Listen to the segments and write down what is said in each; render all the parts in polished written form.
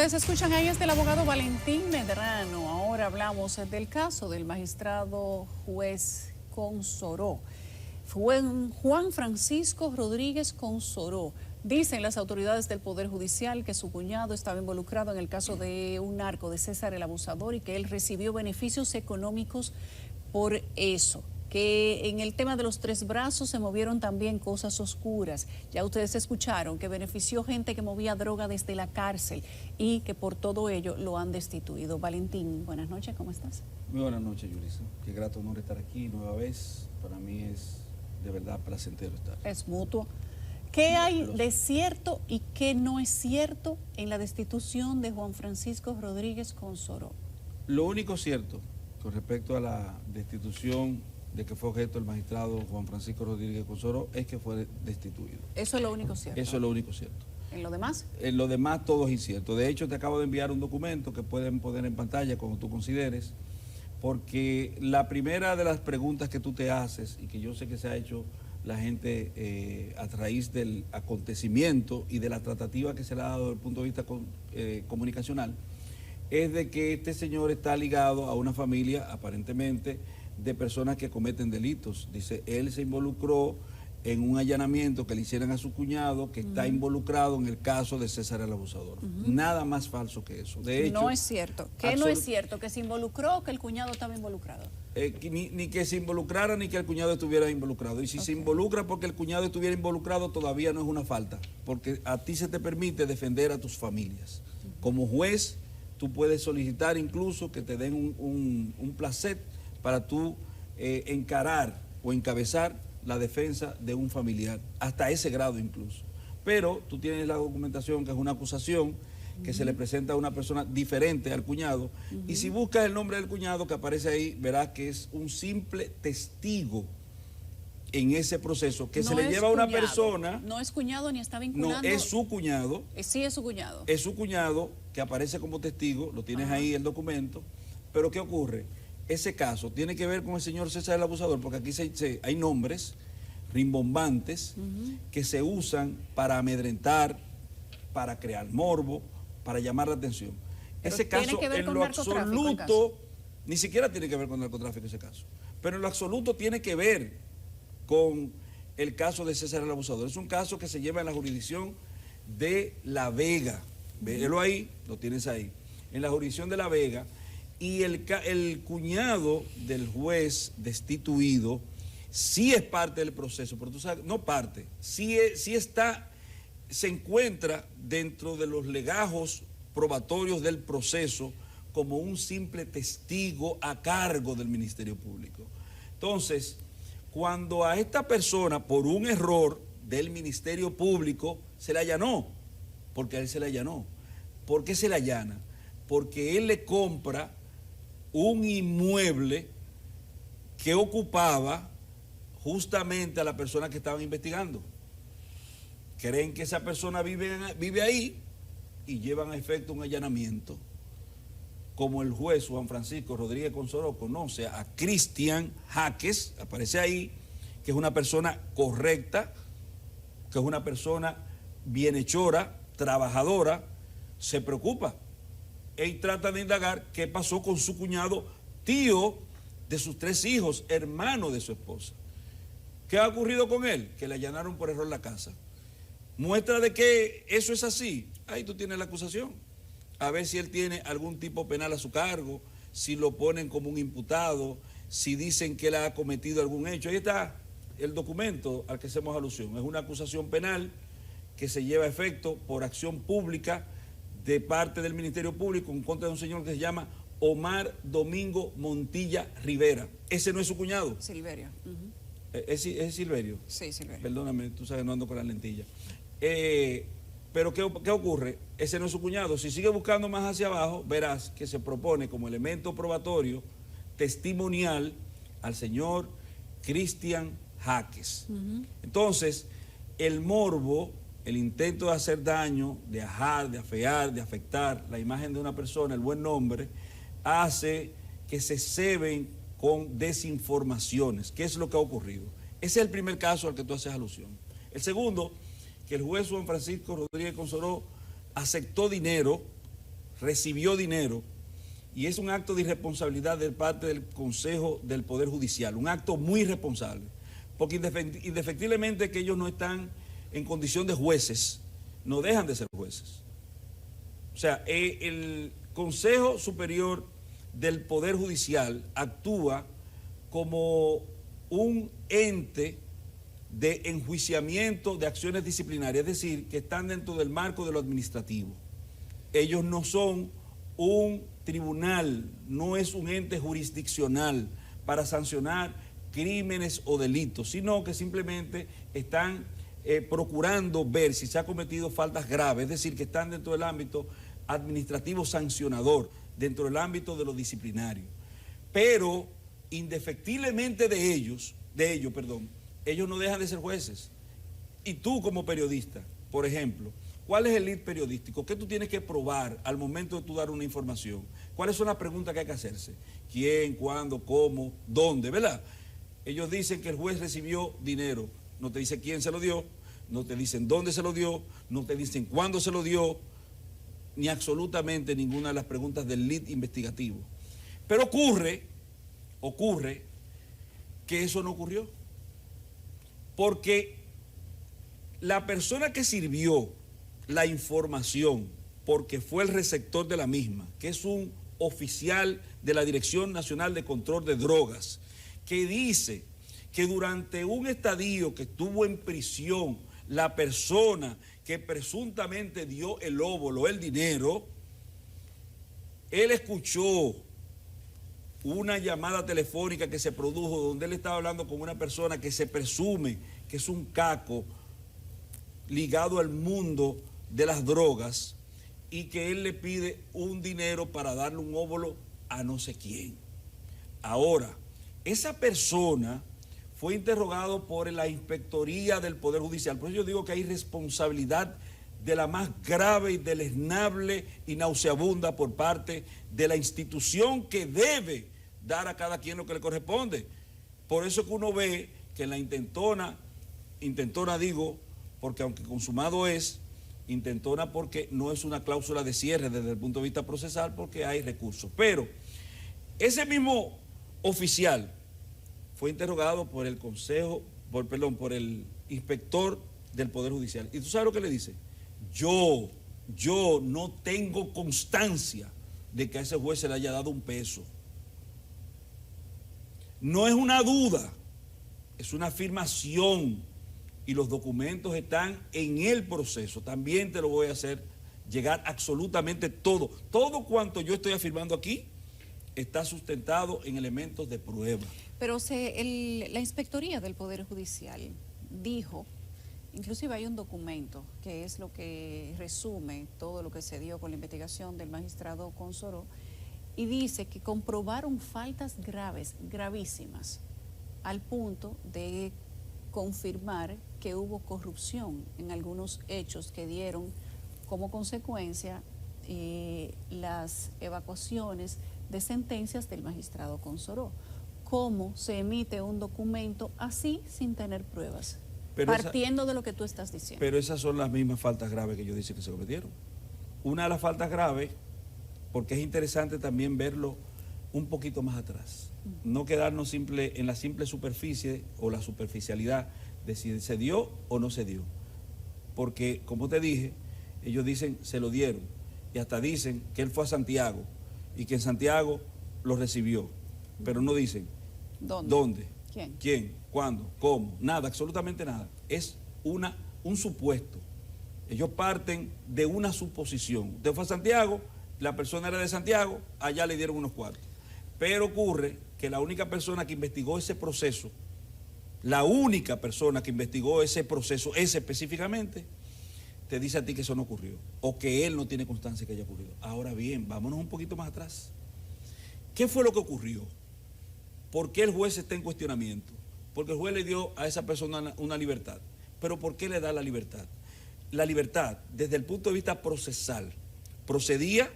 Ustedes escuchan ahí es del abogado Valentín Medrano. Ahora hablamos del caso del magistrado juez Consoró. Fue Juan Francisco Rodríguez Consoró. Dicen las autoridades del Poder Judicial que su cuñado estaba involucrado en el caso de un narco de César el Abusador y que él recibió beneficios económicos por eso. Que en el tema de los tres brazos se movieron también cosas oscuras. Ya ustedes escucharon que benefició gente que movía droga desde la cárcel y que por todo ello lo han destituido. Valentín, buenas noches, ¿cómo estás? Muy buenas noches, Yulisa. Qué grato honor estar aquí nueva vez. Para mí es de verdad placentero estar. Es mutuo. ¿Qué hay de cierto y qué no es cierto en la destitución de Juan Francisco Rodríguez Consoró? Lo único cierto con respecto a la destitución de que fue objeto el magistrado Juan Francisco Rodríguez Consoró es que fue destituido. Eso es lo único cierto. Eso es lo único cierto. ¿En lo demás? En lo demás todo es incierto. De hecho, te acabo de enviar un documento que pueden poner en pantalla cuando tú consideres, porque la primera de las preguntas que tú te haces y que yo sé que se ha hecho la gente a raíz del acontecimiento y de la tratativa que se le ha dado desde el punto de vista comunicacional, es de que este señor está ligado a una familia aparentemente de personas que cometen delitos. Dice, él se involucró en un allanamiento que le hicieran a su cuñado, que está involucrado en el caso de César el Abusador. Nada más falso que eso. De hecho, no es cierto. ¿Qué no es cierto? ¿Que se involucró o que el cuñado estaba involucrado? Ni que se involucrara ni que el cuñado estuviera involucrado. Y si se involucra porque el cuñado estuviera involucrado, todavía no es una falta, porque a ti se te permite defender a tus familias. Como juez, tú puedes solicitar incluso que te den un placet para tú encarar o encabezar la defensa de un familiar, hasta ese grado incluso. Pero tú tienes la documentación que es una acusación que se le presenta a una persona diferente al cuñado, y si buscas el nombre del cuñado que aparece ahí, verás que es un simple testigo en ese proceso que se le lleva a una persona. No es cuñado ni está vinculando. No, es su cuñado. Sí, es su cuñado. Es su cuñado que aparece como testigo, lo tienes ahí el documento, pero ¿qué ocurre? Ese caso tiene que ver con el señor César el Abusador, porque aquí hay nombres rimbombantes que se usan para amedrentar, para crear morbo, para llamar la atención. Pero ese caso, en lo absoluto, ni siquiera tiene que ver con narcotráfico ese caso, pero en lo absoluto tiene que ver con el caso de César el Abusador. Es un caso que se lleva en la jurisdicción de La Vega. Véelo ahí, lo tienes ahí. En la jurisdicción de La Vega. Y el cuñado del juez destituido sí es parte del proceso, pero tú sabes, no parte, sí está, se encuentra dentro de los legajos probatorios del proceso como un simple testigo a cargo del Ministerio Público. Entonces, cuando a esta persona, por un error del Ministerio Público, se le allanó, porque a él se le allanó. ¿Por qué se le allana? Porque él le compra un inmueble que ocupaba justamente a la persona que estaban investigando. Creen que esa persona vive ahí y llevan a efecto un allanamiento. Como el juez Juan Francisco Rodríguez Consoró conoce a Cristian Jaques, aparece ahí, que es una persona correcta, que es una persona bienhechora, trabajadora, se preocupa. Él trata de indagar qué pasó con su cuñado, tío de sus 3 hijos, hermano de su esposa. ¿Qué ha ocurrido con él? Que le allanaron por error la casa. Muestra de que eso es así. Ahí tú tienes la acusación. A ver si él tiene algún tipo penal a su cargo, si lo ponen como un imputado, si dicen que él ha cometido algún hecho. Ahí está el documento al que hacemos alusión. Es una acusación penal que se lleva a efecto por acción pública de parte del Ministerio Público en contra de un señor que se llama Omar Domingo Montilla Rivera. Ese no es su cuñado. Silverio. ¿Es Silverio? Sí, Silverio. Perdóname, tú sabes, no ando con la lentilla. Pero ¿qué ocurre? Ese no es su cuñado. Si sigue buscando más hacia abajo, verás que se propone como elemento probatorio testimonial al señor Cristian Jaques. Entonces, el morbo, el intento de hacer daño, de ajar, de afear, de afectar la imagen de una persona, el buen nombre, hace que se ceben con desinformaciones. ¿Qué es lo que ha ocurrido? Ese es el primer caso al que tú haces alusión. El segundo, que el juez Juan Francisco Rodríguez Consoró aceptó dinero recibió dinero y es un acto de irresponsabilidad de parte del Consejo del Poder Judicial, un acto muy irresponsable, porque indefectiblemente que ellos no están en condición de jueces, no dejan de ser jueces. O sea, el Consejo Superior del Poder Judicial actúa como un ente de enjuiciamiento de acciones disciplinarias, es decir, que están dentro del marco de lo administrativo. Ellos no son un tribunal, no es un ente jurisdiccional para sancionar crímenes o delitos, sino que simplemente están procurando ver si se ha cometido faltas graves, es decir, que están dentro del ámbito administrativo sancionador, dentro del ámbito de lo disciplinario. Pero indefectiblemente de ellos, ellos no dejan de ser jueces. Y tú como periodista, por ejemplo, ¿cuál es el lead periodístico? ¿Qué tú tienes que probar al momento de tú dar una información? ¿Cuáles son las preguntas que hay que hacerse? ¿Quién, cuándo, cómo, dónde? ¿Verdad? Ellos dicen que el juez recibió dinero. No te dicen quién se lo dio, no te dicen dónde se lo dio, no te dicen cuándo se lo dio, ni absolutamente ninguna de las preguntas del lead investigativo. Pero ocurre que eso no ocurrió. Porque la persona que sirvió la información, porque fue el receptor de la misma, que es un oficial de la Dirección Nacional de Control de Drogas, que dice que durante un estadio que estuvo en prisión, la persona que presuntamente dio el óvulo, el dinero, él escuchó una llamada telefónica que se produjo donde él estaba hablando con una persona que se presume que es un caco ligado al mundo de las drogas y que él le pide un dinero para darle un óvulo a no sé quién. Ahora, esa persona fue interrogado por la Inspectoría del Poder Judicial. Por eso yo digo que hay responsabilidad de la más grave y deleznable y nauseabunda por parte de la institución que debe dar a cada quien lo que le corresponde. Por eso que uno ve que en la intentona digo, porque aunque consumado es, intentona porque no es una cláusula de cierre desde el punto de vista procesal, porque hay recursos. Pero ese mismo oficial fue interrogado por el por el inspector del Poder Judicial. ¿Y tú sabes lo que le dice? Yo no tengo constancia de que a ese juez se le haya dado un peso. No es una duda, es una afirmación y los documentos están en el proceso. También te lo voy a hacer llegar absolutamente todo. Todo cuanto yo estoy afirmando aquí está sustentado en elementos de prueba. Pero la Inspectoría del Poder Judicial dijo, inclusive hay un documento que es lo que resume todo lo que se dio con la investigación del magistrado Consoró, y dice que comprobaron faltas graves, gravísimas, al punto de confirmar que hubo corrupción en algunos hechos que dieron como consecuencia las evacuaciones de sentencias del magistrado Consoró. ¿Cómo se emite un documento así sin tener pruebas? Partiendo de lo que tú estás diciendo. Pero esas son las mismas faltas graves que ellos dicen que se cometieron. Una de las faltas graves, porque es interesante también verlo un poquito más atrás. No quedarnos en la simple superficie o la superficialidad de si se dio o no se dio. Porque, como te dije, ellos dicen se lo dieron y hasta dicen que él fue a Santiago y que en Santiago lo recibió, pero no dicen dónde, quién, cuándo, cómo, nada, absolutamente nada. Es un supuesto. Ellos parten de una suposición. Usted fue a Santiago, la persona era de Santiago, allá le dieron unos cuartos. Pero ocurre que la única persona que investigó ese proceso, ese específicamente, te dice a ti que eso no ocurrió, o que él no tiene constancia que haya ocurrido. Ahora bien, vámonos un poquito más atrás. ¿Qué fue lo que ocurrió? ¿Por qué el juez está en cuestionamiento? Porque el juez le dio a esa persona una libertad. ¿Pero por qué le da la libertad? La libertad, desde el punto de vista procesal, procedía.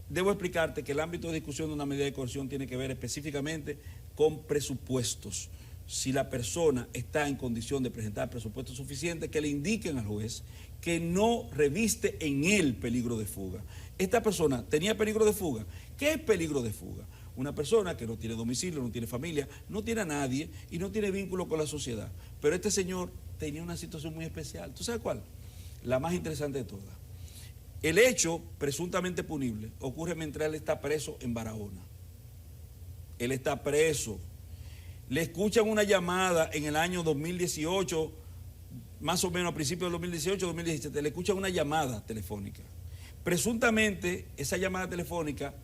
Debo explicarte que el ámbito de discusión de una medida de coerción tiene que ver específicamente con presupuestos, si la persona está en condición de presentar presupuesto suficiente, que le indiquen al juez que no reviste en él peligro de fuga. Esta persona tenía peligro de fuga. ¿Qué es peligro de fuga? Una persona que no tiene domicilio, no tiene familia, no tiene a nadie y no tiene vínculo con la sociedad. Pero este señor tenía una situación muy especial. ¿Tú sabes cuál? La más interesante de todas. El hecho presuntamente punible ocurre mientras él está preso en Barahona. Él está preso. Le escuchan una llamada en el año 2018, más o menos a principios del 2018, 2017, le escuchan una llamada telefónica. Presuntamente, esa llamada telefónica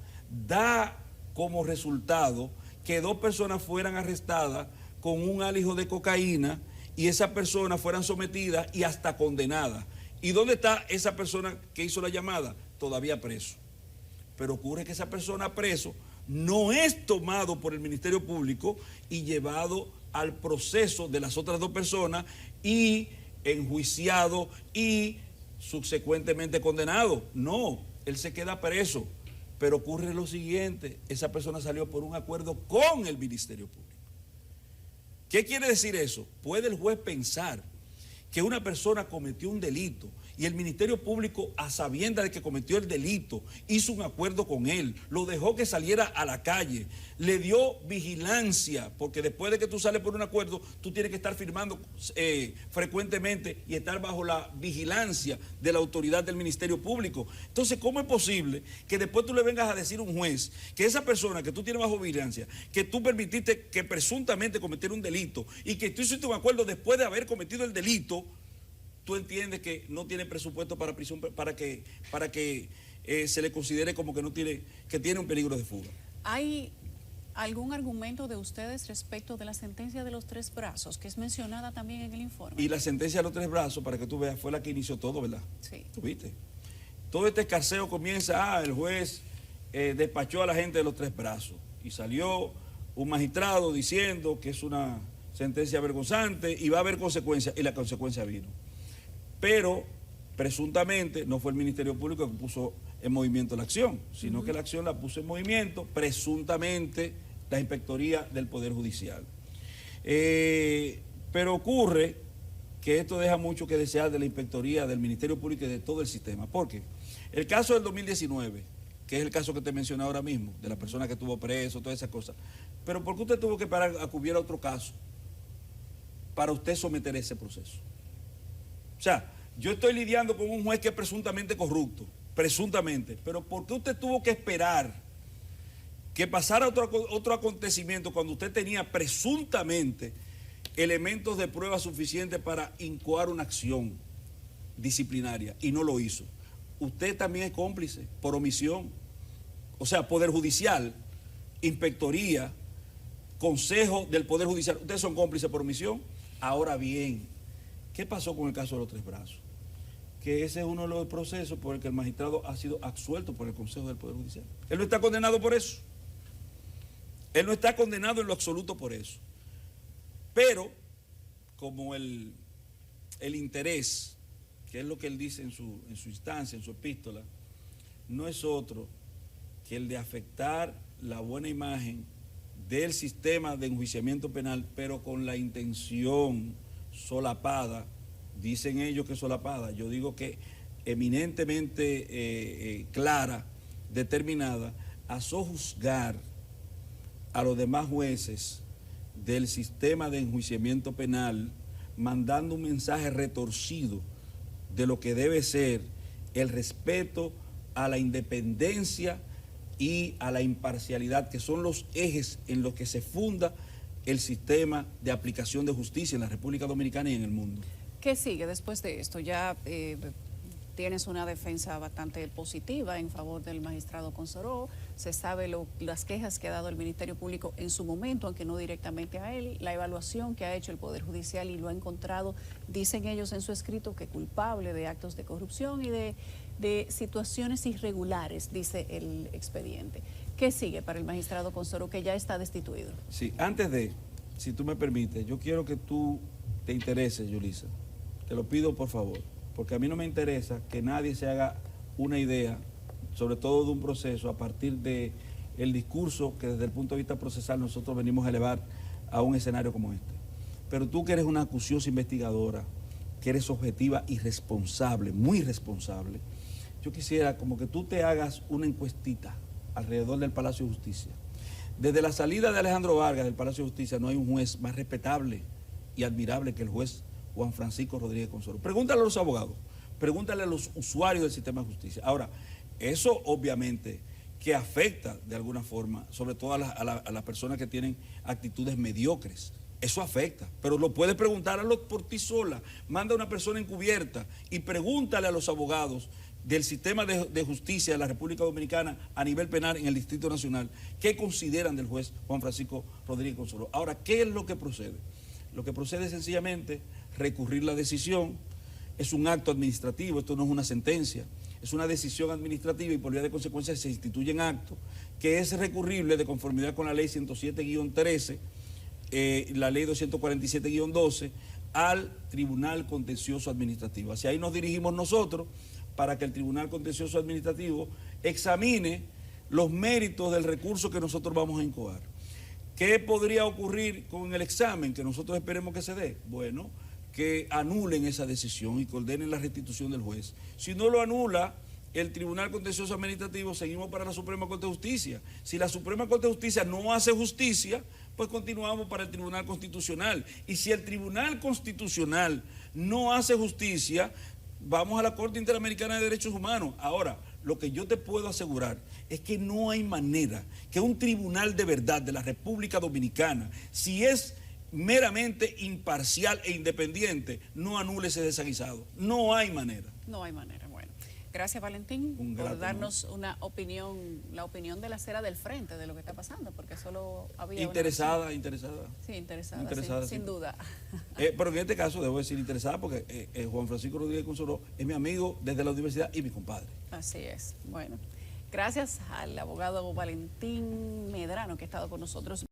da como resultado que 2 personas fueran arrestadas con un alijo de cocaína y esas personas fueran sometidas y hasta condenadas. ¿Y dónde está esa persona que hizo la llamada? Todavía preso. Pero ocurre que esa persona preso no es tomado por el Ministerio Público y llevado al proceso de las otras 2 personas y enjuiciado y subsecuentemente condenado. No, él se queda preso. Pero ocurre lo siguiente, esa persona salió por un acuerdo con el Ministerio Público. ¿Qué quiere decir eso? Puede el juez pensar que una persona cometió un delito y el Ministerio Público, a sabiendas de que cometió el delito, hizo un acuerdo con él, lo dejó que saliera a la calle, le dio vigilancia, porque después de que tú sales por un acuerdo, tú tienes que estar firmando frecuentemente y estar bajo la vigilancia de la autoridad del Ministerio Público. Entonces, ¿cómo es posible que después tú le vengas a decir a un juez que esa persona que tú tienes bajo vigilancia, que tú permitiste que presuntamente cometiera un delito y que tú hiciste un acuerdo después de haber cometido el delito, tú entiendes que no tiene presupuesto para prisión, para que se le considere como que no tiene, que tiene un peligro de fuga? ¿Hay algún argumento de ustedes respecto de la sentencia de los 3 brazos, que es mencionada también en el informe? Y la sentencia de los 3 brazos, para que tú veas, fue la que inició todo, ¿verdad? Sí. ¿Tú viste? Todo este escarceo comienza, el juez despachó a la gente de los 3 brazos y salió un magistrado diciendo que es una sentencia vergonzante y va a haber consecuencias, y la consecuencia vino. Pero presuntamente no fue el Ministerio Público que puso en movimiento la acción, sino que la acción la puso en movimiento presuntamente la Inspectoría del Poder Judicial. Pero ocurre que esto deja mucho que desear de la Inspectoría, del Ministerio Público y de todo el sistema. ¿Por qué? El caso del 2019, que es el caso que te mencioné ahora mismo, de la persona que estuvo preso, todas esas cosas. Pero ¿por qué usted tuvo que esperar a que hubiera otro caso para usted someter ese proceso? O sea, yo estoy lidiando con un juez que es presuntamente corrupto, presuntamente, pero ¿por qué usted tuvo que esperar que pasara otro acontecimiento cuando usted tenía presuntamente elementos de prueba suficientes para incoar una acción disciplinaria y no lo hizo? Usted también es cómplice por omisión. O sea, Poder Judicial, Inspectoría, Consejo del Poder Judicial, ustedes son cómplices por omisión. Ahora bien, ¿qué pasó con el caso de los 3 brazos? Que ese es uno de los procesos por el que el magistrado ha sido absuelto por el Consejo del Poder Judicial. Él no está condenado por eso. Él no está condenado en lo absoluto por eso. Pero, como el interés, que es lo que él dice en su instancia, en su epístola, no es otro que el de afectar la buena imagen del sistema de enjuiciamiento penal, pero con la intención solapada, dicen ellos que solapada, yo digo que eminentemente clara, determinada, a sojuzgar a los demás jueces del sistema de enjuiciamiento penal, mandando un mensaje retorcido de lo que debe ser el respeto a la independencia y a la imparcialidad, que son los ejes en los que se funda el sistema de aplicación de justicia en la República Dominicana y en el mundo. ¿Qué sigue después de esto? Ya tienes una defensa bastante positiva en favor del magistrado Consoró, se sabe las quejas que ha dado el Ministerio Público en su momento, aunque no directamente a él, la evaluación que ha hecho el Poder Judicial y lo ha encontrado, dicen ellos en su escrito, que culpable de actos de corrupción y de situaciones irregulares, dice el expediente. ¿Qué sigue para el magistrado Consoró, que ya está destituido? Sí, antes de, si tú me permites, yo quiero que tú te intereses, Yulisa. Te lo pido por favor, porque a mí no me interesa que nadie se haga una idea, sobre todo de un proceso, a partir de el discurso que desde el punto de vista procesal nosotros venimos a elevar a un escenario como este. pero tú que eres una acuciosa investigadora, que eres objetiva y responsable, muy responsable, yo quisiera como que tú te hagas una encuestita alrededor del Palacio de Justicia. Desde la salida de Alejandro Vargas del Palacio de Justicia no hay un juez más respetable y admirable que el juez Juan Francisco Rodríguez Consoro. Pregúntale a los abogados, pregúntale a los usuarios del sistema de justicia. Ahora, eso obviamente que afecta de alguna forma, sobre todo a las personas que tienen actitudes mediocres. Eso afecta, pero lo puedes preguntar por ti sola. Manda a una persona encubierta y pregúntale a los abogados del sistema de justicia de la República Dominicana a nivel penal en el Distrito Nacional, qué consideran del juez Juan Francisco Rodríguez Consoro. Ahora, ¿qué es lo que procede? Lo que procede es sencillamente recurrir la decisión. Es un acto administrativo, esto no es una sentencia, es una decisión administrativa y por vía de consecuencia se instituye en acto, que es recurrible de conformidad con la ley 107-13, la ley 247-12, al Tribunal Contencioso Administrativo. Hacia ahí nos dirigimos nosotros para que el Tribunal Contencioso Administrativo examine los méritos del recurso que nosotros vamos a incoar. ¿Qué podría ocurrir con el examen que nosotros esperemos que se dé? Bueno, que anulen esa decisión y que ordenen la restitución del juez. Si no lo anula el Tribunal Contencioso Administrativo, seguimos para la Suprema Corte de Justicia. Si la Suprema Corte de Justicia no hace justicia, pues continuamos para el Tribunal Constitucional. Y si el Tribunal Constitucional no hace justicia, vamos a la Corte Interamericana de Derechos Humanos. Ahora, lo que yo te puedo asegurar es que no hay manera que un tribunal de verdad de la República Dominicana, si es meramente imparcial e independiente, no anule ese desaguisado. No hay manera. No hay manera. Bueno, gracias Valentín por darnos una opinión, la opinión de la acera del frente de lo que está pasando, porque solo había interesada. Sí, interesada, sin duda. Pero en este caso debo decir interesada porque Juan Francisco Rodríguez Consoro es mi amigo desde la universidad y mi compadre. Así es. Bueno, gracias al abogado Valentín Medrano que ha estado con nosotros.